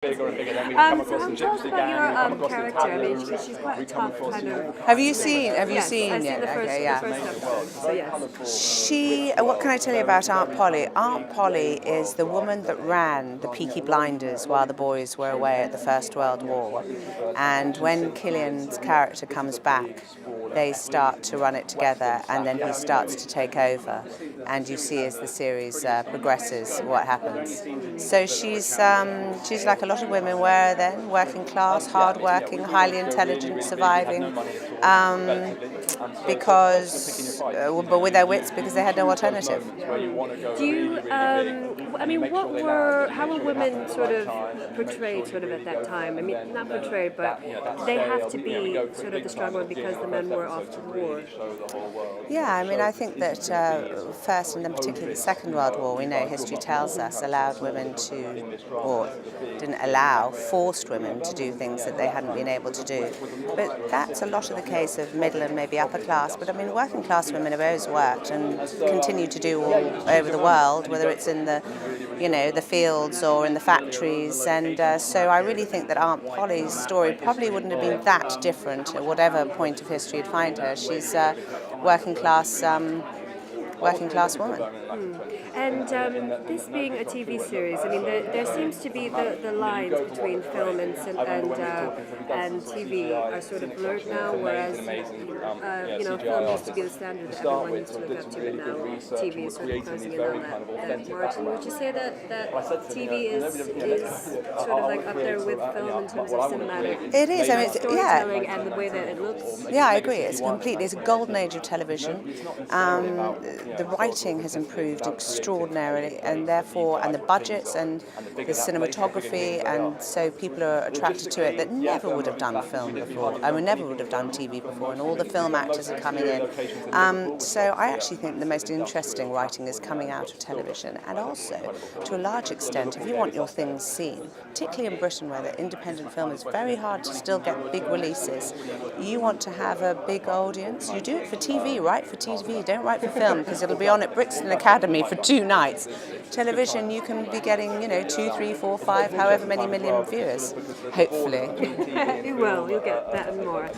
bigger and bigger. Then we come across the Tell us gypsy about gang, we come your across the character. I mean, Italians, she's quite we a come tough across kind of. the... Have you seen? Have you Yes, seen I've seen yet? the first, Okay, the yeah. first episode. So yes. She. What can I tell you about Aunt Polly? Aunt Polly is the woman that ran the Peaky Blinders while the boys were away at the First World War. And when Killian's character comes back, they start to run it together, and then he starts to take over. And you see as the series progresses what happens. So she's like a lot of women were then, working class, hard-working, highly intelligent, surviving, but with their wits because they had no alternative. Do you? I mean, how were women sort of portrayed sort of at that time? I mean, not portrayed, but they have to be sort of the struggle because the men were off to the war. Yeah, I mean, I think that first and then particularly the Second World War, we know history tells us, allowed women to, or didn't allow, forced women to do things that they hadn't been able to do. But that's a lot of the case of middle and maybe upper class. But I mean, working class women have always worked and continue to do all over the world, whether it's in the, the fields or in the factories. And so I really think that Aunt Polly's story probably wouldn't have been that different at whatever point of history you'd find her. She's working class woman. And this being a TV series, I mean, there seems to be the lines between film and TV are sort of blurred now, whereas film used to be the standard that everyone used to look up to, but now TV is sort of closing in on that margin. Would you say that TV is sort of like up there with film in terms of cinematic? It is. I mean, storytelling and the way that it looks. Yeah, I agree. It's a golden age of television. The writing has improved extraordinarily, and the budgets and the cinematography, and so people are attracted to it that never would have done film before. I mean, never would have done TV before, and all the film actors are coming in. So I actually think the most interesting writing is coming out of television, and also, to a large extent, if you want your things seen, particularly in Britain where the independent film is very hard to still get big releases, you want to have a big audience, you do it for TV, write for TV, don't write for film, because it'll be on at Brixton Academy for 2 nights. Television, you can be getting, 2, 3, 4, 5, however many million viewers, hopefully. You will, you'll get that and more.